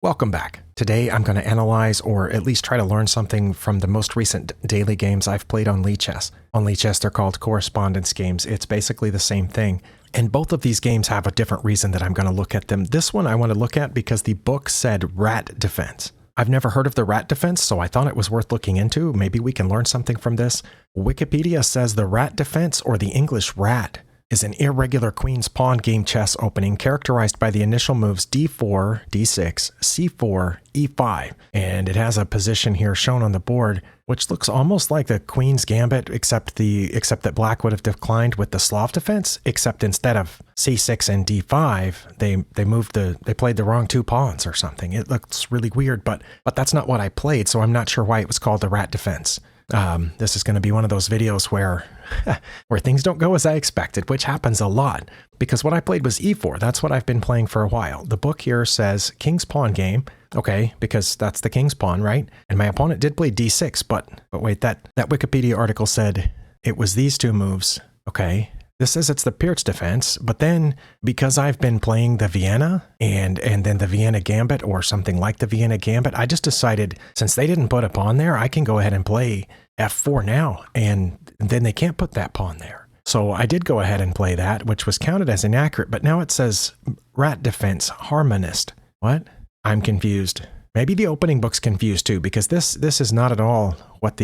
Welcome back. Today I'm going to analyze or at least try to learn something from the most recent daily games I've played on Lichess. On Lichess they're called Correspondence games. It's basically the same thing. And both of these games have a different reason that I'm going to look at them. This one I want to look at because the book said rat defense. I've never heard of the rat defense, so I thought it was worth looking into. Maybe we can learn something from this. Wikipedia says the rat defense, or the English rat, is an irregular queen's pawn game chess opening characterized by the initial moves d4, d6, c4, e5, and it has a position here shown on the board which looks almost like the queen's gambit, except that black would have declined with the Slav defense, except instead of c6 and d5 they played the wrong two pawns or something. It looks really weird, but that's not what I played, so I'm not sure why it was called the rat defense. This is going to be one of those videos where things don't go as I expected, which happens a lot, because what I played was e4. That's what I've been playing for a while. The book here says king's pawn game. Okay, because that's the king's pawn, right? And my opponent did play d6, but wait, that Wikipedia article said it was these two moves. Okay, this says it's the Pirc defense, but then because I've been playing the Vienna and then the Vienna gambit or something like the Vienna gambit, I just decided since they didn't put a pawn there, I can go ahead and play f4 now, and then they can't put that pawn there. So I did go ahead and play that, which was counted as inaccurate, but now it says rat defense harmonist. What? I'm confused. Maybe the opening book's confused too, because this is not at all what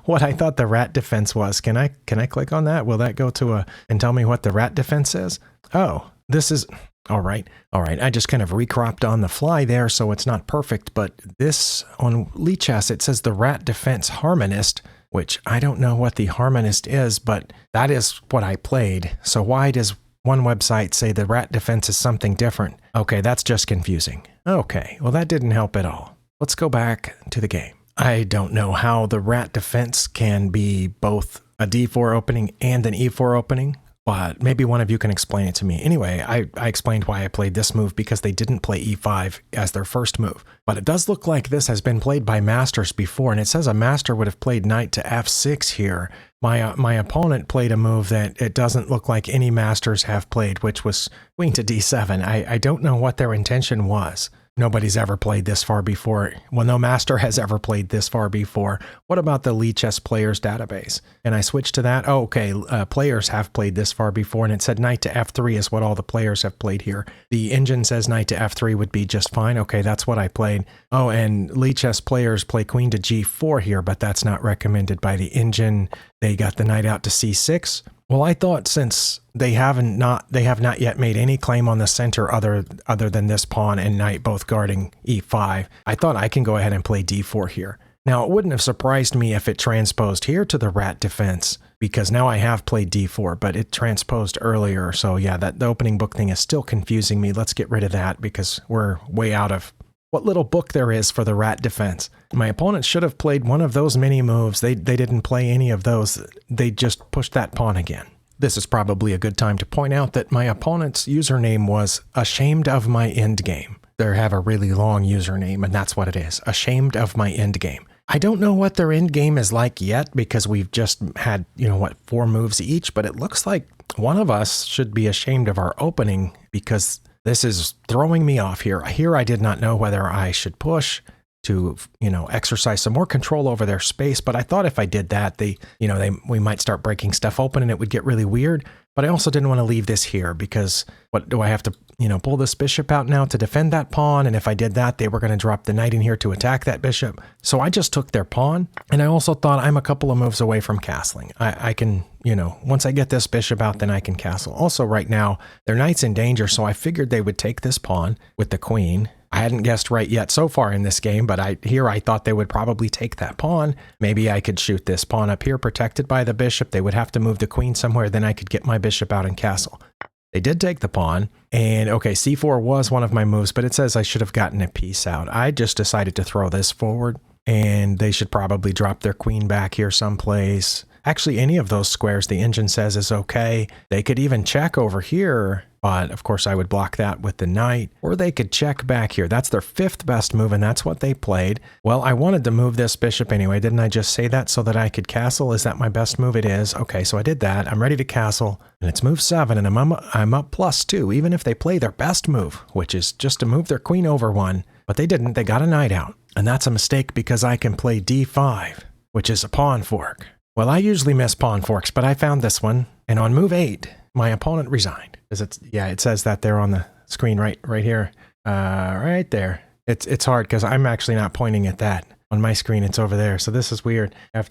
what I thought the rat defense was. Can I click on that? Will that go to and tell me what the rat defense is? Oh, this is all right. I just kind of recropped on the fly there, so it's not perfect, but this on Lichess it says the rat defense harmonist, which I don't know what the harmonist is, but that is what I played. So why does one website say the rat defense is something different? Okay, that's just confusing. Okay, well that didn't help at all. Let's go back to the game. I don't know how the rat defense can be both a d4 opening and an e4 opening, but maybe one of you can explain it to me. Anyway, I explained why I played this move because they didn't play e5 as their first move. But it does look like this has been played by masters before, and it says a master would have played knight to f6 here. My opponent played a move that it doesn't look like any masters have played, which was queen to d7. I don't know what their intention was. Nobody's ever played this far before. Well, no master has ever played this far before. What about the Lichess players database? And I switched to that. Oh, okay, players have played this far before, and it said knight to f3 is what all the players have played here. The engine says knight to f3 would be just fine. Okay, that's what I played. Oh, and Lichess players play queen to g4 here, but that's not recommended by the engine. They got the knight out to c6. Well, I thought since they have not yet made any claim on the center other than this pawn and knight both guarding e5, I thought I can go ahead and play d4 here. Now, it wouldn't have surprised me if it transposed here to the rat defense, because now I have played d4, but it transposed earlier. So yeah, the opening book thing is still confusing me. Let's get rid of that because we're way out of what little book there is for the rat defense. My opponent should have played one of those mini moves. They didn't play any of those. They just pushed that pawn again. This is probably a good time to point out that my opponent's username was ashamed of my endgame. They have a really long username, and that's what it is. Ashamed of my endgame. I don't know what their endgame is like yet because we've just had, 4 moves each, but it looks like one of us should be ashamed of our opening because this is throwing me off here. Here I did not know whether I should push to, exercise some more control over their space. But I thought if I did that, we might start breaking stuff open and it would get really weird. But I also didn't want to leave this here because what do I have to, pull this bishop out now to defend that pawn? And if I did that, they were going to drop the knight in here to attack that bishop. So I just took their pawn. And I also thought I'm a couple of moves away from castling. I can, once I get this bishop out, then I can castle. Also right now, their knight's in danger. So I figured they would take this pawn with the queen. I hadn't guessed right yet so far in this game, but I thought they would probably take that pawn. Maybe I could shoot this pawn up here protected by the bishop. They would have to move the queen somewhere, then I could get my bishop out and castle. They did take the pawn, and okay, c4 was one of my moves, but it says I should have gotten a piece out. I just decided to throw this forward, and they should probably drop their queen back here someplace. Actually, any of those squares the engine says is okay. They could even check over here, but of course I would block that with the knight, or they could check back here. That's their 5th best move, and that's what they played. Well, I wanted to move this bishop anyway. Didn't I just say that so that I could castle? Is that my best move? It is. Okay, so I did that. I'm ready to castle, and it's move 7, and I'm up +2, even if they play their best move, which is just to move their queen over 1. But they didn't. They got a knight out, and that's a mistake because I can play d5, which is a pawn fork. Well, I usually miss pawn forks, but I found this one, and on move 8, my opponent resigned. It says that there on the screen right here, right there. It's hard because I'm actually not pointing at that. On my screen, it's over there. So this is weird. I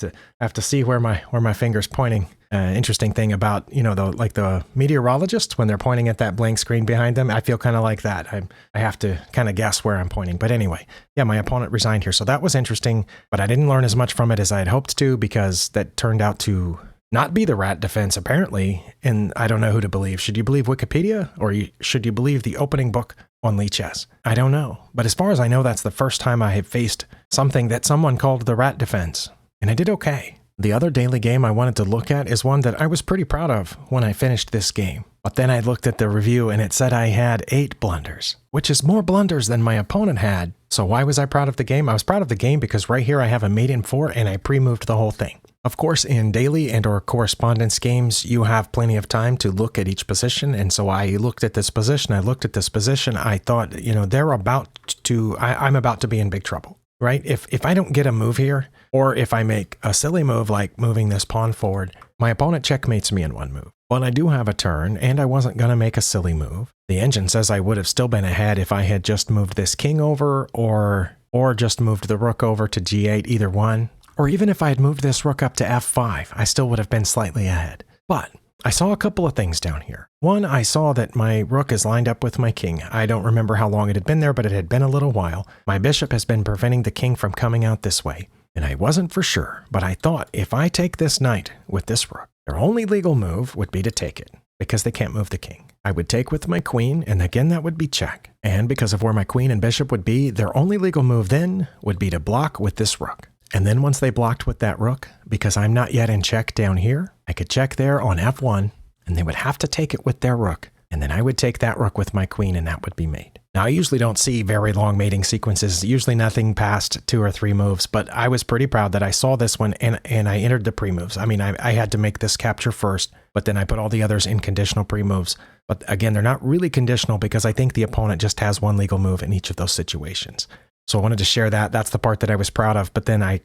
have to see where my finger's pointing. Interesting thing about, the meteorologists, when they're pointing at that blank screen behind them, I feel kind of like that. I have to kind of guess where I'm pointing. But anyway, yeah, my opponent resigned here. So that was interesting, but I didn't learn as much from it as I had hoped to, because that turned out to not be the rat defense, apparently. And I don't know who to believe. Should you believe Wikipedia, or should you believe the opening book on Lichess? I don't know. But as far as I know, that's the first time I have faced something that someone called the rat defense. And I did okay. The other daily game I wanted to look at is one that I was pretty proud of when I finished this game. But then I looked at the review and it said I had 8 blunders, which is more blunders than my opponent had. So why was I proud of the game? I was proud of the game because right here I have a mate in 4 and I pre-moved the whole thing. Of course, in daily and or correspondence games, you have plenty of time to look at each position. And so I looked at this position. I thought, I'm about to be in big trouble, right? If I don't get a move here, or if I make a silly move like moving this pawn forward, my opponent checkmates me in 1 move. Well, I do have a turn, and I wasn't going to make a silly move. The engine says I would have still been ahead if I had just moved this king over, or just moved the rook over to g8, either one. Or even if I had moved this rook up to f5, I still would have been slightly ahead. But I saw a couple of things down here. One, I saw that my rook is lined up with my king. I don't remember how long it had been there, but it had been a little while. My bishop has been preventing the king from coming out this way. And I wasn't for sure, but I thought if I take this knight with this rook, their only legal move would be to take it, because they can't move the king. I would take with my queen, and again that would be check. And because of where my queen and bishop would be, their only legal move then would be to block with this rook. And then once they blocked with that rook, because I'm not yet in check down here, I could check there on f1, and they would have to take it with their rook. And then I would take that rook with my queen, and that would be mate. Now, I usually don't see very long mating sequences, usually nothing past 2 or 3 moves, but I was pretty proud that I saw this one and I entered the pre-moves. I mean, I had to make this capture first, but then I put all the others in conditional pre-moves. But again, they're not really conditional because I think the opponent just has 1 legal move in each of those situations. So I wanted to share that. That's the part that I was proud of, but then I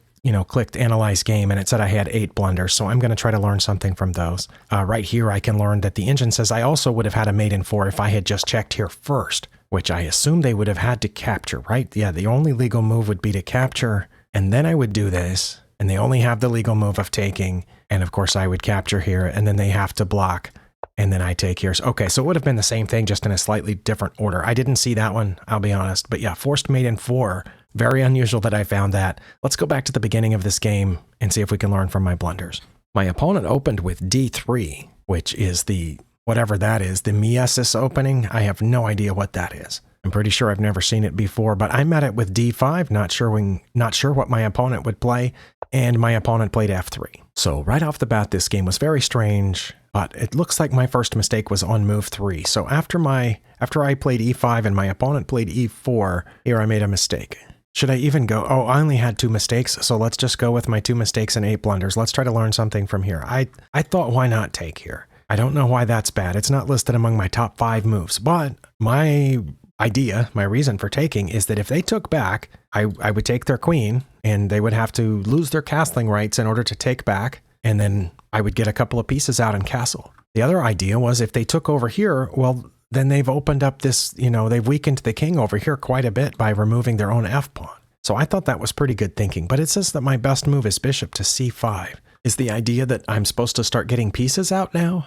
clicked analyze game and it said I had 8 blunders. So I'm going to try to learn something from those. Right here, I can learn that the engine says I also would have had a mate in 4 if I had just checked here first, which I assume they would have had to capture, right? Yeah, the only legal move would be to capture, and then I would do this, and they only have the legal move of taking, and of course I would capture here, and then they have to block, and then I take here. Okay, so it would have been the same thing, just in a slightly different order. I didn't see that one, I'll be honest, but yeah, forced mate in 4. Very unusual that I found that. Let's go back to the beginning of this game and see if we can learn from my blunders. My opponent opened with d3, which is the, whatever that is, the Miesis opening. I have no idea what that is. I'm pretty sure I've never seen it before, but I met it with d5, not sure what my opponent would play, and my opponent played f3. So right off the bat, this game was very strange, but it looks like my first mistake was on move 3. So after I played e5 and my opponent played e4, here I made a mistake. Should I even go? Oh, I only had 2 mistakes, so let's just go with my 2 mistakes and 8 blunders. Let's try to learn something from here. I thought, why not take here? I don't know why that's bad. It's not listed among my top 5 moves, but my reason for taking is that if they took back, I would take their queen, and they would have to lose their castling rights in order to take back, and then I would get a couple of pieces out and castle. The other idea was if they took over here, well, then they've opened up this, they've weakened the king over here quite a bit by removing their own f-pawn. So I thought that was pretty good thinking, but it says that my best move is bishop to c5. Is the idea that I'm supposed to start getting pieces out now?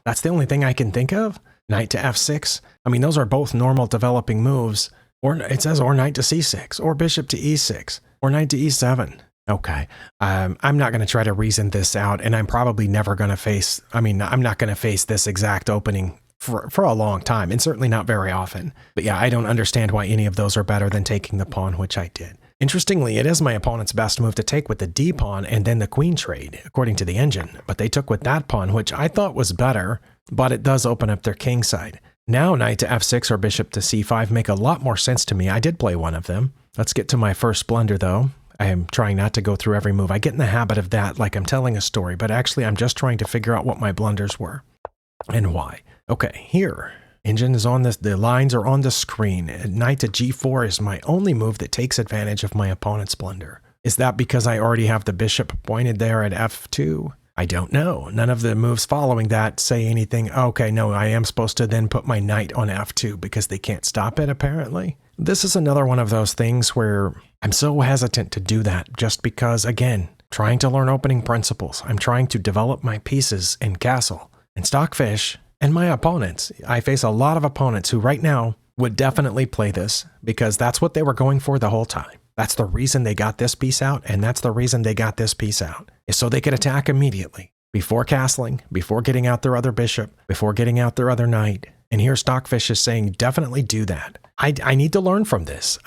That's the only thing I can think of. Knight to f6. I mean, those are both normal developing moves. Or it says or knight to c6, or bishop to e6, or knight to e7. Okay, I'm not going to try to reason this out, and I'm probably never going to face, I'm not going to face this exact opening for a long time, and certainly not very often. But yeah, I don't understand why any of those are better than taking the pawn, which I did. Interestingly, it is my opponent's best move to take with the D pawn and then the queen trade, according to the engine, but they took with that pawn, which I thought was better, but it does open up their king side. Now knight to f6 or bishop to c5 make a lot more sense to me. I did play one of them. Let's get to my first blunder though. I am trying not to go through every move. I get in the habit of that like I'm telling a story, but actually I'm just trying to figure out what my blunders were and why. Okay, here. Engine is on this, the lines are on the screen. Knight to g4 is my only move that takes advantage of my opponent's blunder. Is that because I already have the bishop pointed there at f2? I don't know. None of the moves following that say anything. Okay, no, I am supposed to then put my knight on f2 because they can't stop it, apparently. This is another one of those things where I'm so hesitant to do that just because, again, trying to learn opening principles. I'm trying to develop my pieces in Castle. In Stockfish, and my opponents, I face a lot of opponents who right now would definitely play this because that's what they were going for the whole time. That's the reason they got this piece out, and that's the reason they got this piece out, is so they could attack immediately, before castling, before getting out their other bishop, before getting out their other knight. And here Stockfish is saying, definitely do that. I need to learn from this.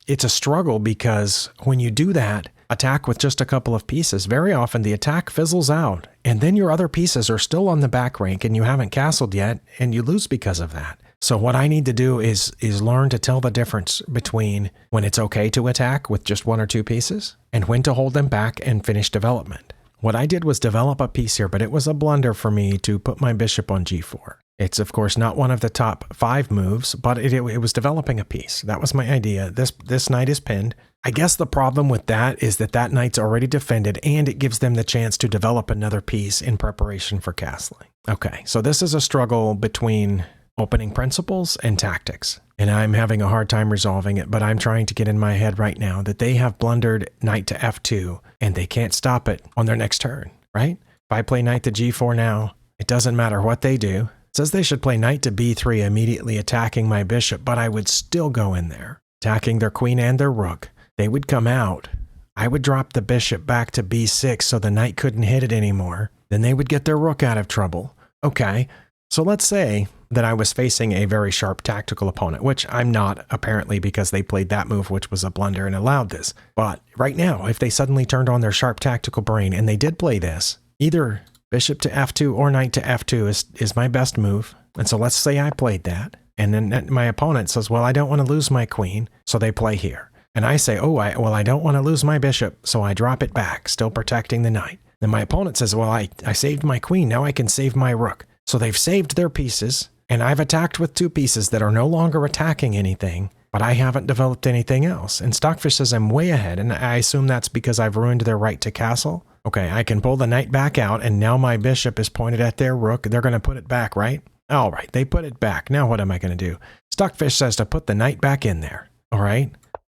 It's a struggle because when you do that, attack with just a couple of pieces, very often the attack fizzles out, and then your other pieces are still on the back rank and you haven't castled yet, and you lose because of that. So what I need to do is learn to tell the difference between when it's okay to attack with just one or two pieces and when to hold them back and finish development. What I did was develop a piece here, but it was a blunder for me to put my bishop on g4. It's, of course, not one of the top 5 moves, but it was developing a piece. That was my idea. This knight is pinned. I guess the problem with that is that knight's already defended, and it gives them the chance to develop another piece in preparation for castling. Okay, so this is a struggle between opening principles and tactics, and I'm having a hard time resolving it, but I'm trying to get in my head right now that they have blundered knight to f2, and they can't stop it on their next turn, right? If I play knight to g4 now, it doesn't matter what they do. It says they should play knight to b3, immediately attacking my bishop, but I would still go in there, attacking their queen and their rook. They would come out. I would drop the bishop back to b6 so the knight couldn't hit it anymore. Then they would get their rook out of trouble. Okay, so let's say that I was facing a very sharp tactical opponent, which I'm not, apparently, because they played that move, which was a blunder, and allowed this. But right now, if they suddenly turned on their sharp tactical brain and they did play this, either bishop to f2 or knight to f2 is my best move. And so let's say I played that, and then my opponent says, well, I don't want to lose my queen, so they play here. And I say, oh, I don't want to lose my bishop, so I drop it back, still protecting the knight. Then my opponent says, well, I saved my queen, now I can save my rook. So they've saved their pieces, and I've attacked with 2 pieces that are no longer attacking anything, but I haven't developed anything else. And Stockfish says I'm way ahead, and I assume that's because I've ruined their right to castle. Okay, I can pull the knight back out, and now my bishop is pointed at their rook. They're going to put it back, right? All right, they put it back. Now what am I going to do? Stockfish says to put the knight back in there. All right.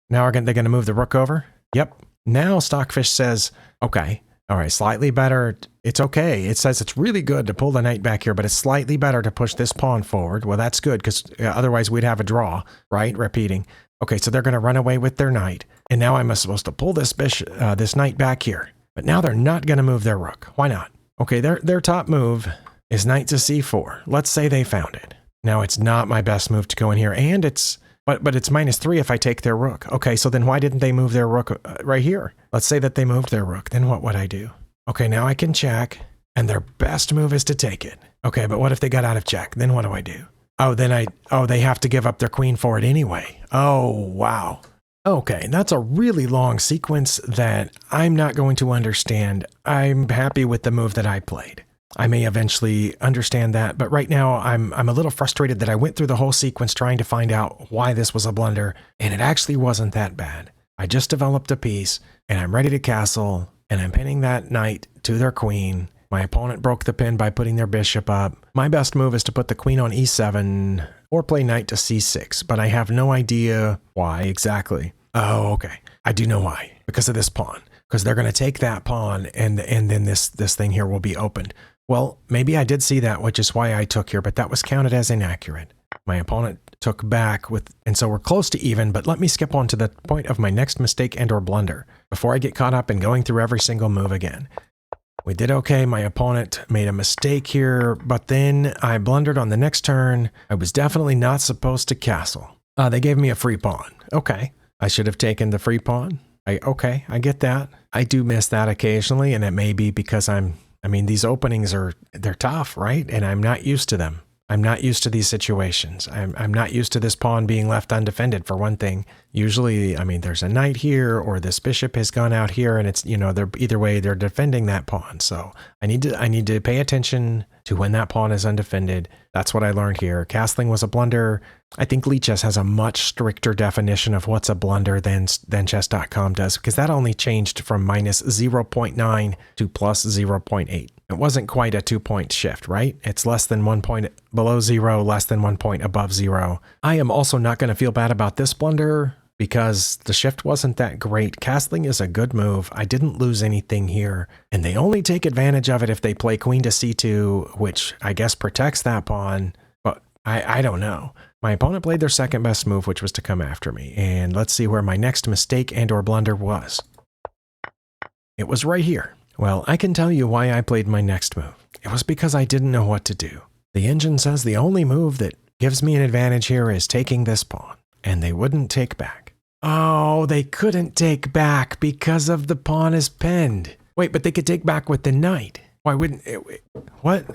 Now they're going to move the rook over? Yep. Now Stockfish says, okay, all right, slightly better. It's okay. It says it's really good to pull the knight back here, but it's slightly better to push this pawn forward. Well, that's good because otherwise we'd have a draw, right? Repeating. Okay, so they're going to run away with their knight. And now I'm supposed to pull this this knight back here. But now they're not going to move their rook. Why not? Okay, their top move is knight to c4. Let's say they found it. Now it's not my best move to go in here, and it's but it's -3 if I take their rook. Okay, so then why didn't they move their rook right here? Let's say that they moved their rook. Then what would I do? Okay, now I can check, and their best move is to take it. Okay, but what if they got out of check? Then what do I do? Oh, then they have to give up their queen for it anyway. Oh, wow. Okay, that's a really long sequence that I'm not going to understand. I'm happy with the move that I played. I may eventually understand that, but right now I'm a little frustrated that I went through the whole sequence trying to find out why this was a blunder, and it actually wasn't that bad. I just developed a piece, and I'm ready to castle, and I'm pinning that knight to their queen. My opponent broke the pin by putting their bishop up. My best move is to put the queen on e7 or play knight to c6, but I have no idea why exactly. Oh, okay. I do know why. Because of this pawn. Because they're going to take that pawn, and then this thing here will be opened. Well, maybe I did see that, which is why I took here, but that was counted as inaccurate. My opponent took back and so we're close to even, but let me skip on to the point of my next mistake and or blunder before I get caught up in going through every single move again. We did okay. My opponent made a mistake here, but then I blundered on the next turn. I was definitely not supposed to castle. They gave me a free pawn. Okay. I should have taken the free pawn. Okay, I get that. I do miss that occasionally, and it may be because I mean, these openings they're tough, right? And I'm not used to them. I'm not used to these situations. I'm not used to this pawn being left undefended, for one thing. Usually, I mean, there's a knight here, or this bishop has gone out here, and it's, they're either way, they're defending that pawn. So I need to pay attention to when that pawn is undefended. That's what I learned here. Castling was a blunder. I think Lichess has a much stricter definition of what's a blunder than chess.com does, because that only changed from minus 0.9 to plus 0.8. It wasn't quite a 2-point shift, right? It's less than 1 point below 0, less than 1 point above 0. I am also not going to feel bad about this blunder because the shift wasn't that great. Castling is a good move. I didn't lose anything here, and they only take advantage of it if they play queen to c2, which I guess protects that pawn, but I don't know. My opponent played their second best move, which was to come after me, and let's see where my next mistake and or blunder was. It was right here. Well, I can tell you why I played my next move. It was because I didn't know what to do. The engine says the only move that gives me an advantage here is taking this pawn, and they wouldn't take back. Oh, they couldn't take back because of the pawn is pinned. Wait, but they could take back with the knight. Why wouldn't it? What?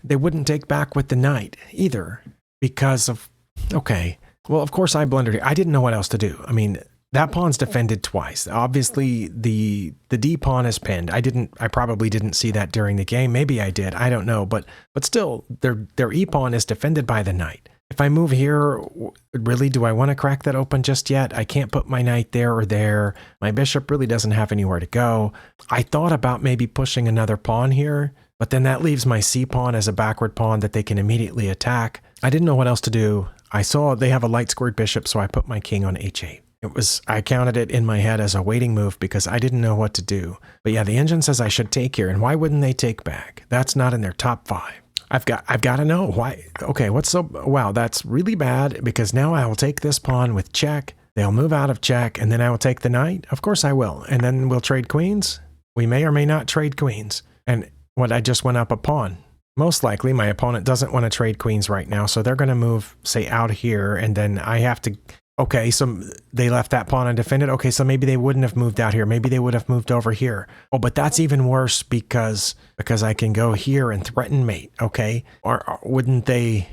They wouldn't take back with the knight either because of... Okay, well, of course I blundered here. I didn't know what else to do. I mean... That pawn's defended twice. Obviously, the D pawn is pinned. I probably didn't see that during the game. Maybe I did. I don't know. But still, their E pawn is defended by the knight. If I move here, really, do I want to crack that open just yet? I can't put my knight there or there. My bishop really doesn't have anywhere to go. I thought about maybe pushing another pawn here, but then that leaves my C pawn as a backward pawn that they can immediately attack. I didn't know what else to do. I saw they have a light squared bishop, so I put my king on H8. I counted it in my head as a waiting move because I didn't know what to do. But yeah, the engine says I should take here, and why wouldn't they take back? That's not in their top 5. I've got to know why. Okay, wow, that's really bad because now I will take this pawn with check. They'll move out of check, and then I will take the knight. Of course I will. And then we'll trade queens. We may or may not trade queens. And I just went up a pawn. Most likely my opponent doesn't want to trade queens right now, so they're going to move, say, out here, and then I have to... Okay, so they left that pawn undefended. Okay, so maybe they wouldn't have moved out here. Maybe they would have moved over here. Oh, but that's even worse because I can go here and threaten mate, okay? Or wouldn't they...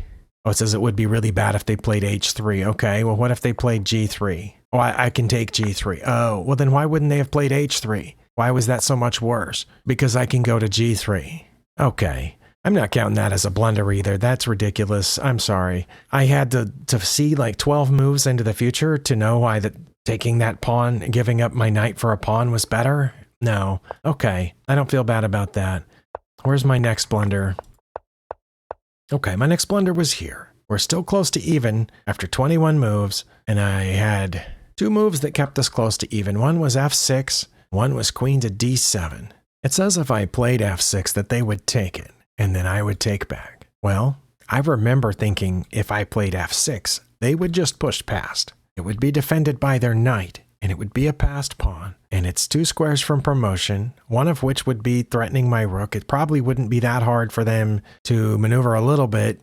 Oh, it says it would be really bad if they played H3. Okay, well, what if they played G3? Oh, I can take G3. Oh, well, then why wouldn't they have played H3? Why was that so much worse? Because I can go to G3. Okay. I'm not counting that as a blunder either. That's ridiculous. I'm sorry. I had to see like 12 moves into the future to know why taking that pawn and giving up my knight for a pawn was better. No. Okay. I don't feel bad about that. Where's my next blunder? Okay, my next blunder was here. We're still close to even after 21 moves, and I had 2 moves that kept us close to even. One was F6, one was queen to D7. It says if I played F6 that they would take it. And then I would take back. Well, I remember thinking if I played F6, they would just push past. It would be defended by their knight, and it would be a passed pawn. And it's 2 squares from promotion, one of which would be threatening my rook. It probably wouldn't be that hard for them to maneuver a little bit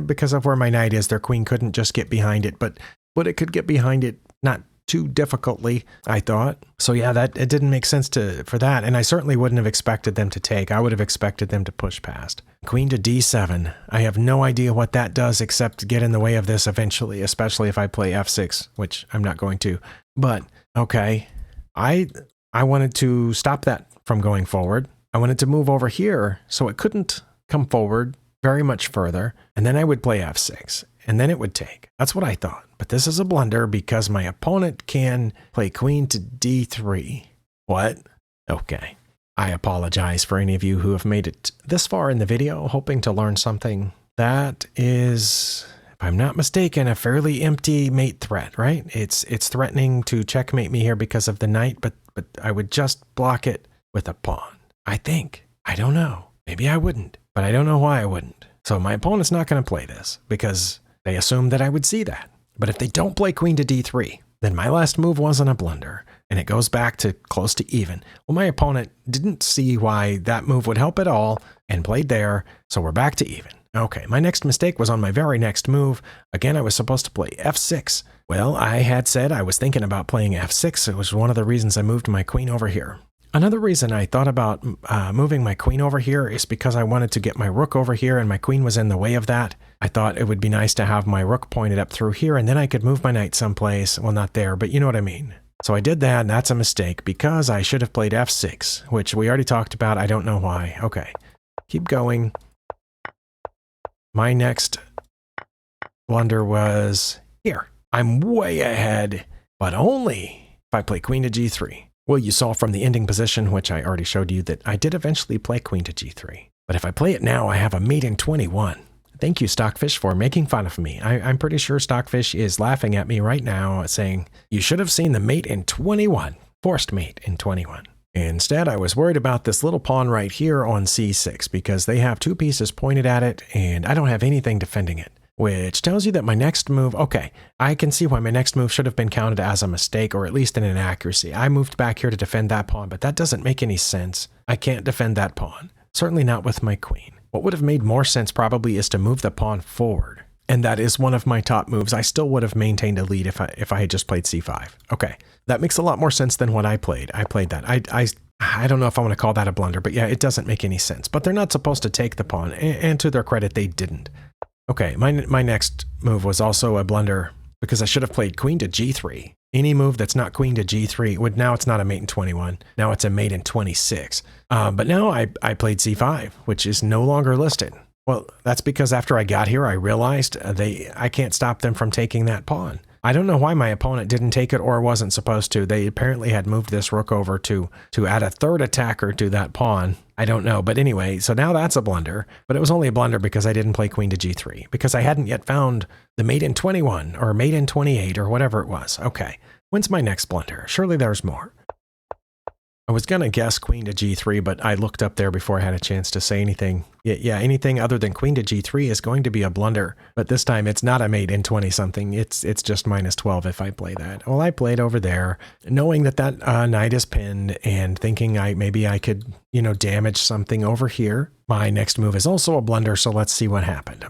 because of where my knight is. Their queen couldn't just get behind it, but it could get behind it not too difficultly, I thought. So yeah, it didn't make sense for that, and I certainly wouldn't have expected them to take. I would have expected them to push past. Queen to D7. I have no idea what that does except get in the way of this eventually, especially if I play F6, which I'm not going to. But okay, I wanted to stop that from going forward. I wanted to move over here so it couldn't come forward very much further, and then I would play F6. And then it would take. That's what I thought. But this is a blunder because my opponent can play queen to D3. What? Okay. I apologize for any of you who have made it this far in the video, hoping to learn something. That is, if I'm not mistaken, a fairly empty mate threat, right? It's threatening to checkmate me here because of the knight, but I would just block it with a pawn. I think. I don't know. Maybe I wouldn't, but I don't know why I wouldn't. So my opponent's not going to play this because they assumed that I would see that. But if they don't play queen to D3, then my last move wasn't a blunder, and it goes back to close to even. Well, my opponent didn't see why that move would help at all and played there, so we're back to even. Okay, my next mistake was on my very next move. Again, I was supposed to play f6. Well, I had said I was thinking about playing f6. It was one of the reasons I moved my queen over here. Another reason I thought about moving my queen over here is because I wanted to get my rook over here and my queen was in the way of that. I thought it would be nice to have my rook pointed up through here and then I could move my knight someplace. Well, not there, but you know what I mean. So I did that, and that's a mistake because I should have played f6, which we already talked about. I don't know why. Okay, keep going. My next blunder was here. I'm way ahead, but only if I play queen to g3. Well, you saw from the ending position, which I already showed you, that I did eventually play queen to g3. But if I play it now, I have a mate in 21. Thank you, Stockfish, for making fun of me. I'm pretty sure Stockfish is laughing at me right now, saying, you should have seen the mate in 21. Forced mate in 21. Instead, I was worried about this little pawn right here on c6 because they have two pieces pointed at it, and I don't have anything defending it. Which tells you that my next move, okay, I can see why my next move should have been counted as a mistake or at least an inaccuracy. I moved back here to defend that pawn, but that doesn't make any sense. I can't defend that pawn. Certainly not with my queen. What would have made more sense probably is to move the pawn forward. And that is one of my top moves. I still would have maintained a lead if I had just played c5. Okay, that makes a lot more sense than what I played. I played that. I don't know if I want to call that a blunder, but yeah, it doesn't make any sense. But they're not supposed to take the pawn, and to their credit, they didn't. Okay, my next move was also a blunder because I should have played queen to g3. Any move that's not queen to g3, now it's not a mate in 21, now it's a mate in 26. But now I played c5, which is no longer listed. Well, that's because after I got here, I realized I can't stop them from taking that pawn. I don't know why my opponent didn't take it or wasn't supposed to. They apparently had moved this rook over to add a third attacker to that pawn. I don't know. But anyway, so now that's a blunder. But it was only a blunder because I didn't play queen to g3. Because I hadn't yet found the mate in 21 or mate in 28 or whatever it was. Okay, when's my next blunder? Surely there's more. I was going to guess queen to g3, but I looked up there before I had a chance to say anything. Yeah, anything other than queen to g3 is going to be a blunder. But this time it's not a mate in 20-something. It's just minus 12 if I play that. Well, I played over there, knowing that knight is pinned and thinking maybe I could, damage something over here. My next move is also a blunder, so let's see what happened.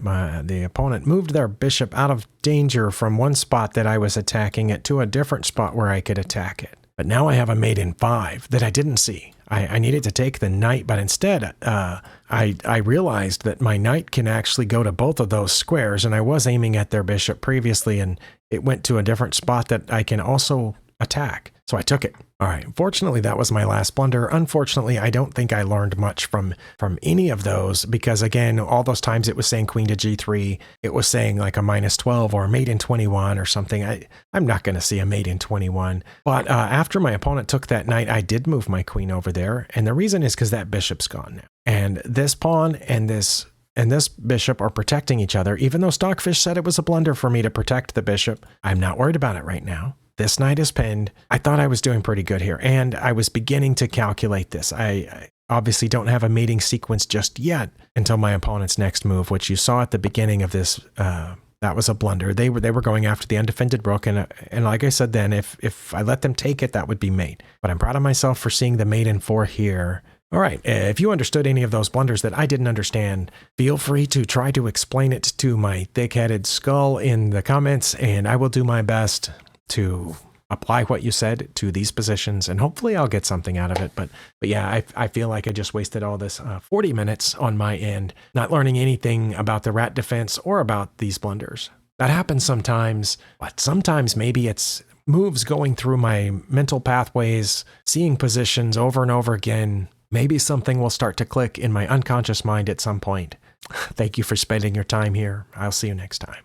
The opponent moved their bishop out of danger from one spot that I was attacking it to a different spot where I could attack it. But now I have a mate in 5 that I didn't see. I needed to take the knight, but instead I realized that my knight can actually go to both of those squares, and I was aiming at their bishop previously, and it went to a different spot that I can also attack. So I took it. All right, fortunately, that was my last blunder. Unfortunately, I don't think I learned much from any of those because, again, all those times it was saying queen to g3, it was saying like a minus 12 or a mate in 21 or something. I'm not going to see a mate in 21. But after my opponent took that knight, I did move my queen over there. And the reason is because that bishop's gone now. And this pawn and this bishop are protecting each other. Even though Stockfish said it was a blunder for me to protect the bishop, I'm not worried about it right now. This knight is pinned. I thought I was doing pretty good here, and I was beginning to calculate this. I obviously don't have a mating sequence just yet until my opponent's next move, which you saw at the beginning of this. That was a blunder. They were going after the undefended rook, and like I said then, if I let them take it, that would be mate. But I'm proud of myself for seeing the mate in 4 here. All right, if you understood any of those blunders that I didn't understand, feel free to try to explain it to my thick-headed skull in the comments, and I will do my best to apply what you said to these positions, and hopefully I'll get something out of it. But yeah, I feel like I just wasted all this 40 minutes on my end, not learning anything about the rat defense or about these blunders. That happens sometimes, but sometimes maybe it's moves going through my mental pathways, seeing positions over and over again. Maybe something will start to click in my unconscious mind at some point. Thank you for spending your time here. I'll see you next time.